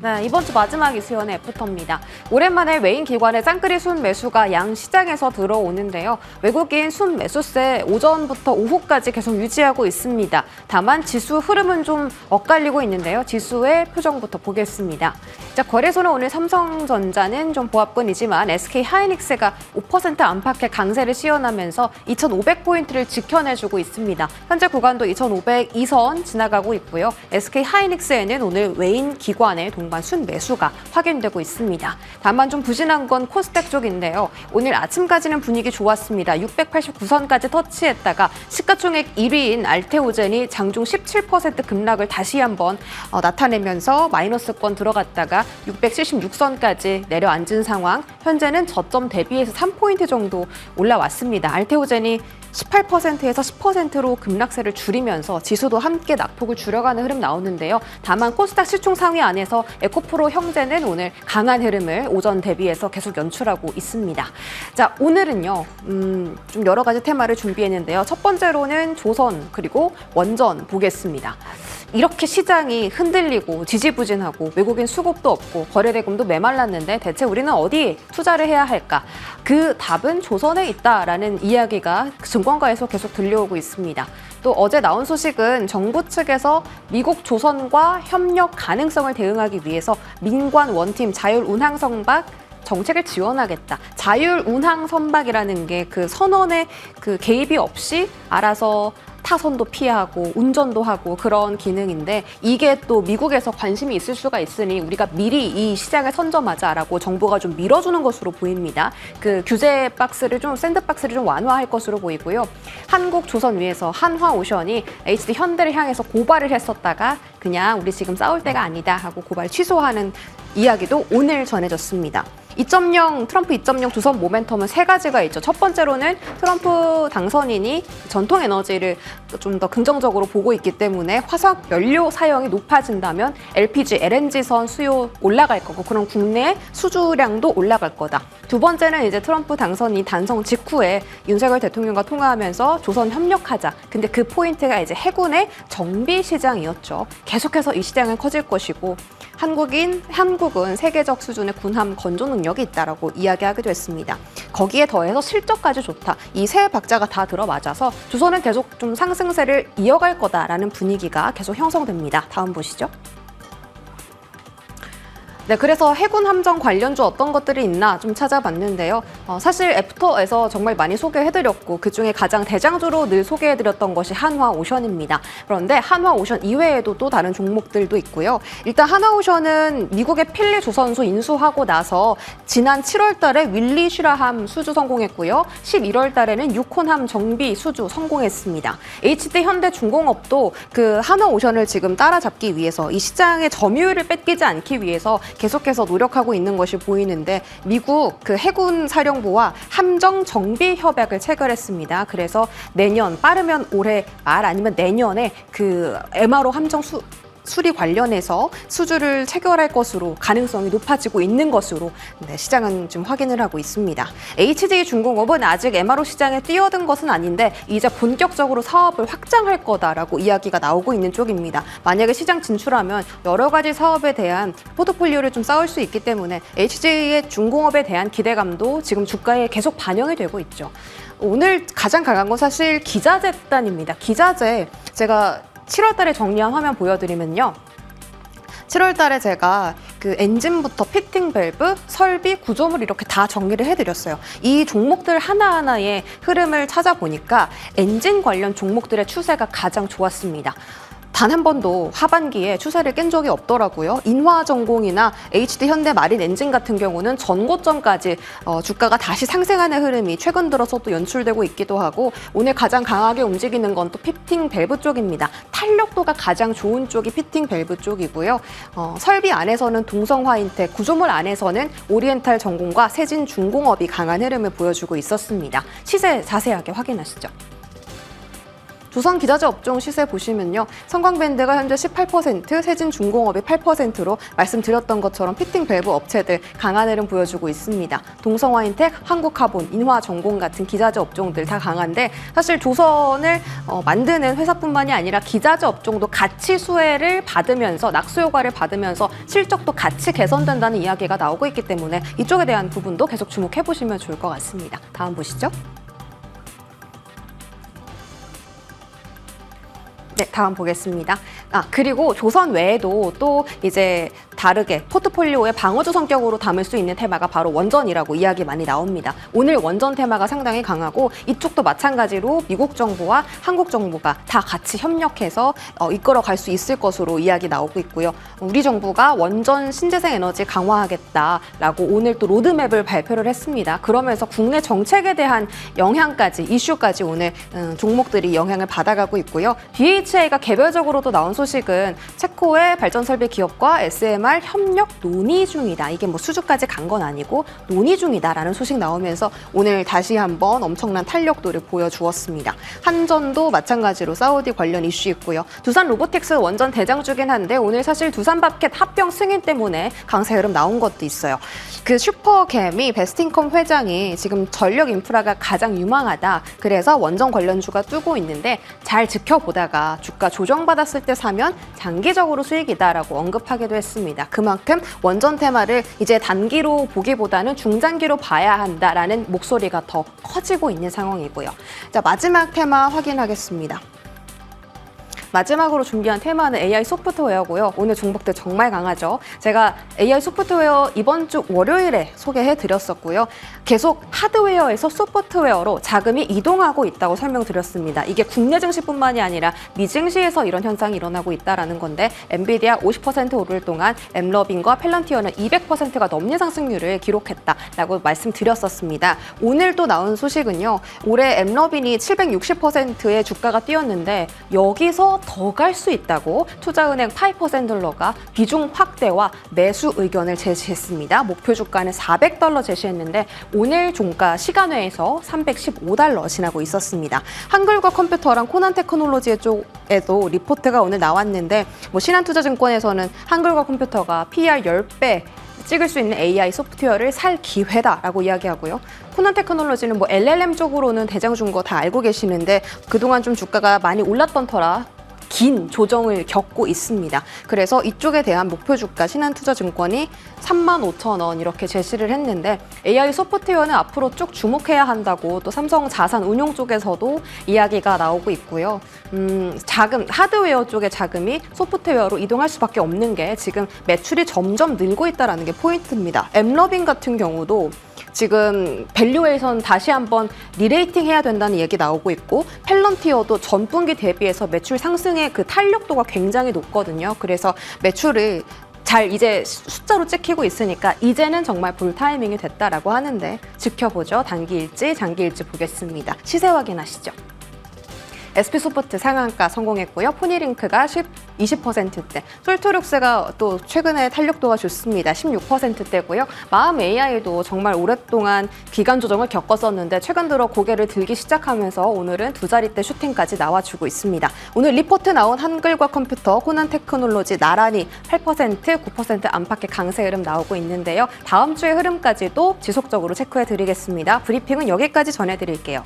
네, 이번 주 마지막 이수연의 애프터입니다. 오랜만에 외인 기관의 짱그리 순 매수가 양 시장에서 들어오는데요. 외국인 순 매수세 오전부터 오후까지 계속 유지하고 있습니다. 다만 지수 흐름은 좀 엇갈리고 있는데요. 지수의 표정부터 보겠습니다. 자, 거래소는 오늘 삼성전자는 좀 보합권이지만 SK하이닉스가 5% 안팎의 강세를 시연하면서 2,500포인트를 지켜내주고 있습니다. 현재 구간도 2,502선 지나가고 있고요. SK하이닉스에는 오늘 외인 기관의 동반 순매수가 확인되고 있습니다. 다만 좀 부진한 건 코스닥 쪽인데요. 오늘 아침까지는 분위기 좋았습니다. 689선까지 터치했다가 시가총액 1위인 알테오젠이 장중 17% 급락을 다시 한번 나타내면서 마이너스권 들어갔다가 676선까지 내려앉은 상황. 현재는 저점 대비해서 3포인트 정도 올라왔습니다. 알테오젠이 18%에서 10%로 급락세를 줄이면서 지수도 함께 낙폭을 줄여가는 흐름 나오는데요. 다만 코스닥 시총 상위 안에서 에코프로 형제는 오늘 강한 흐름을 오전 대비해서 계속 연출하고 있습니다. 자, 오늘은요. 좀 여러 가지 테마를 준비했는데요. 첫 번째로는 조선 그리고 원전 보겠습니다. 이렇게 시장이 흔들리고 지지부진하고 외국인 수급도 없고 거래대금도 메말랐는데 대체 우리는 어디 투자를 해야 할까? 그 답은 조선에 있다라는 이야기가 증권가에서 계속 들려오고 있습니다. 또 어제 나온 소식은 정부 측에서 미국 조선과 협력 가능성을 대응하기 위해서 민관 원팀 자율운항선박 정책을 지원하겠다. 자율운항선박이라는 게 그 선원의 그 개입이 없이 알아서 타선도 피하고 운전도 하고 그런 기능인데 이게 또 미국에서 관심이 있을 수가 있으니 우리가 미리 이 시장을 선점하자라고 정부가 좀 밀어주는 것으로 보입니다. 그 규제 박스를 좀 샌드박스를 좀 완화할 것으로 보이고요. 한국조선 위에서 한화오션이 HD 현대를 향해서 고발을 했었다가 그냥 우리 지금 싸울 때가 아니다 하고 고발 취소하는 이야기도 오늘 전해졌습니다. 2.0 트럼프 2.0 조선 모멘텀은 세 가지가 있죠. 첫 번째로는 트럼프 당선인이 전통 에너지를 좀 더 긍정적으로 보고 있기 때문에 화석 연료 사용이 높아진다면 LPG, LNG선 수요 올라갈 거고 그런 국내 수주량도 올라갈 거다. 두 번째는 이제 트럼프 당선인 단성 직후에 윤석열 대통령과 통화하면서 조선 협력하자. 근데 그 포인트가 이제 해군의 정비 시장이었죠. 계속해서 이 시장은 커질 것이고 한국은 세계적 수준의 군함 건조 능력이 있다라고 이야기하기도 했습니다. 거기에 더해서 실적까지 좋다. 이 세 박자가 다 들어맞아서 조선은 계속 좀 상승세를 이어갈 거다라는 분위기가 계속 형성됩니다. 다음 보시죠. 네, 그래서 해군 함정 관련주 어떤 것들이 있나 좀 찾아봤는데요. 사실 애프터에서 정말 많이 소개해드렸고 그중에 가장 대장주로 늘 소개해드렸던 것이 한화오션입니다. 그런데 한화오션 이외에도 또 다른 종목들도 있고요. 일단 한화오션은 미국의 필리 조선소 인수하고 나서 지난 7월 달에 윌리 슈라함 수주 성공했고요. 11월 달에는 유콘함 정비 수주 성공했습니다. HD 현대중공업도 그 한화오션을 지금 따라잡기 위해서 이 시장의 점유율을 뺏기지 않기 위해서 계속해서 노력하고 있는 것이 보이는데 미국 그 해군 사령부와 함정 정비 협약을 체결했습니다. 그래서 내년 빠르면 올해 말 아니면 내년에 그 MRO 함정 수리 관련해서 수주를 체결할 것으로 가능성이 높아지고 있는 것으로 시장은 좀 확인을 하고 있습니다. HJ중공업은 아직 MRO 시장에 뛰어든 것은 아닌데 이제 본격적으로 사업을 확장할 거다라고 이야기가 나오고 있는 쪽입니다. 만약에 시장 진출하면 여러 가지 사업에 대한 포트폴리오를 좀 쌓을 수 있기 때문에 HJ의 중공업에 대한 기대감도 지금 주가에 계속 반영이 되고 있죠. 오늘 가장 강한 건 사실 기자재 단입니다. 기자재 제가 7월 달에 정리한 화면 보여드리면요. 7월 달에 제가 그 엔진부터 피팅 밸브, 설비, 구조물 이렇게 다 정리를 해드렸어요. 이 종목들 하나하나의 흐름을 찾아보니까 엔진 관련 종목들의 추세가 가장 좋았습니다. 단 한 번도 하반기에 추세를 깬 적이 없더라고요. 인화전공이나 HD 현대마린 엔진 같은 경우는 전고점까지 주가가 다시 상승하는 흐름이 최근 들어서 또 연출되고 있기도 하고 오늘 가장 강하게 움직이는 건 또 피팅 밸브 쪽입니다. 탄력도가 가장 좋은 쪽이 피팅 밸브 쪽이고요. 설비 안에서는 동성화인텍, 구조물 안에서는 오리엔탈 전공과 세진중공업이 강한 흐름을 보여주고 있었습니다. 시세 자세하게 확인하시죠. 조선 기자재 업종 시세 보시면요. 성광밴드가 현재 18%, 세진중공업이 8%로 말씀드렸던 것처럼 피팅 밸브 업체들 강한 흐름 보여주고 있습니다. 동성화인텍, 한국카본, 인화전공 같은 기자재 업종들 다 강한데 사실 조선을 만드는 회사뿐만이 아니라 기자재 업종도 같이 수혜를 받으면서 낙수 효과를 받으면서 실적도 같이 개선된다는 이야기가 나오고 있기 때문에 이쪽에 대한 부분도 계속 주목해 보시면 좋을 것 같습니다. 다음 보시죠. 네, 다음 보겠습니다. 그리고 조선 외에도 또 이제 다르게 포트폴리오의 방어주 성격으로 담을 수 있는 테마가 바로 원전이라고 이야기 많이 나옵니다. 오늘 원전 테마가 상당히 강하고 이쪽도 마찬가지로 미국 정부와 한국 정부가 다 같이 협력해서 이끌어갈 수 있을 것으로 이야기 나오고 있고요. 우리 정부가 원전 신재생 에너지 강화하겠다라고 오늘 또 로드맵을 발표를 했습니다. 그러면서 국내 정책에 대한 영향까지, 이슈까지 오늘 종목들이 영향을 받아가고 있고요. BHI가 개별적으로도 나온 소식은 체코의 발전설비 기업과 SMR 협력 논의 중이다. 이게 뭐 수주까지 간 건 아니고 논의 중이다라는 소식 나오면서 오늘 다시 한번 엄청난 탄력도를 보여주었습니다. 한전도 마찬가지로 사우디 관련 이슈 있고요. 두산 로보틱스 원전 대장주긴 한데 오늘 사실 두산밥켓 합병 승인 때문에 강세 흐름 나온 것도 있어요. 그 슈퍼개미 베스틴컴 회장이 지금 전력 인프라가 가장 유망하다. 그래서 원전 관련주가 뜨고 있는데 잘 지켜보다가 주가 조정받았을 때 사면 장기적으로 수익이다라고 언급하기도 했습니다. 그만큼 원전 테마를 이제 단기로 보기보다는 중장기로 봐야 한다라는 목소리가 더 커지고 있는 상황이고요. 자, 마지막 테마 확인하겠습니다. 마지막으로 준비한 테마는 AI 소프트웨어고요. 오늘 종목들 정말 강하죠. 제가 AI 소프트웨어 이번 주 월요일에 소개해드렸었고요. 계속 하드웨어에서 소프트웨어로 자금이 이동하고 있다고 설명드렸습니다. 이게 국내 증시뿐만이 아니라 미증시에서 이런 현상이 일어나고 있다는 건데 엔비디아 50% 오를 동안 엠러빈과 펠런티어는 200%가 넘는 상승률을 기록했다라고 말씀드렸었습니다. 오늘 또 나온 소식은요. 올해 엠러빈이 760%의 주가가 뛰었는데 여기서 더 갈 수 있다고 투자은행 파이퍼샌들러가 비중 확대와 매수 의견을 제시했습니다. 목표 주가는 $400 제시했는데 오늘 종가 시간외에서 $315 지나고 있었습니다. 한글과 컴퓨터랑 코난 테크놀로지 쪽에도 리포트가 오늘 나왔는데 신한투자증권에서는 한글과 컴퓨터가 PR 10배 찍을 수 있는 AI 소프트웨어를 살 기회다라고 이야기하고요. 코난 테크놀로지는 LLM 쪽으로는 대장주인 거 다 알고 계시는데 그동안 좀 주가가 많이 올랐던 터라 긴 조정을 겪고 있습니다. 그래서 이쪽에 대한 목표 주가 신한투자증권이 35,000원 이렇게 제시를 했는데 AI 소프트웨어는 앞으로 쭉 주목해야 한다고 또 삼성자산운용 쪽에서도 이야기가 나오고 있고요. 자금, 하드웨어 쪽의 자금이 소프트웨어로 이동할 수밖에 없는 게 지금 매출이 점점 늘고 있다는 게 포인트입니다. 엠러빈 같은 경우도 지금 밸류에이션 다시 한번 리레이팅 해야 된다는 얘기 나오고 있고 펠런티어도 전분기 대비해서 매출 상승의 그 탄력도가 굉장히 높거든요. 그래서 매출을 잘 이제 숫자로 찍히고 있으니까 이제는 정말 볼 타이밍이 됐다라고 하는데 지켜보죠. 단기일지, 장기일지 보겠습니다. 시세 확인하시죠. SP소프트 상한가 성공했고요. 포니링크가 20%대, 솔트룩스가 또 최근에 탄력도가 좋습니다. 16%대고요. 마음 AI도 정말 오랫동안 기간 조정을 겪었었는데 최근 들어 고개를 들기 시작하면서 오늘은 두 자릿대 슈팅까지 나와주고 있습니다. 오늘 리포트 나온 한글과 컴퓨터, 코난 테크놀로지 나란히 8%, 9% 안팎의 강세 흐름 나오고 있는데요. 다음 주의 흐름까지도 지속적으로 체크해드리겠습니다. 브리핑은 여기까지 전해드릴게요.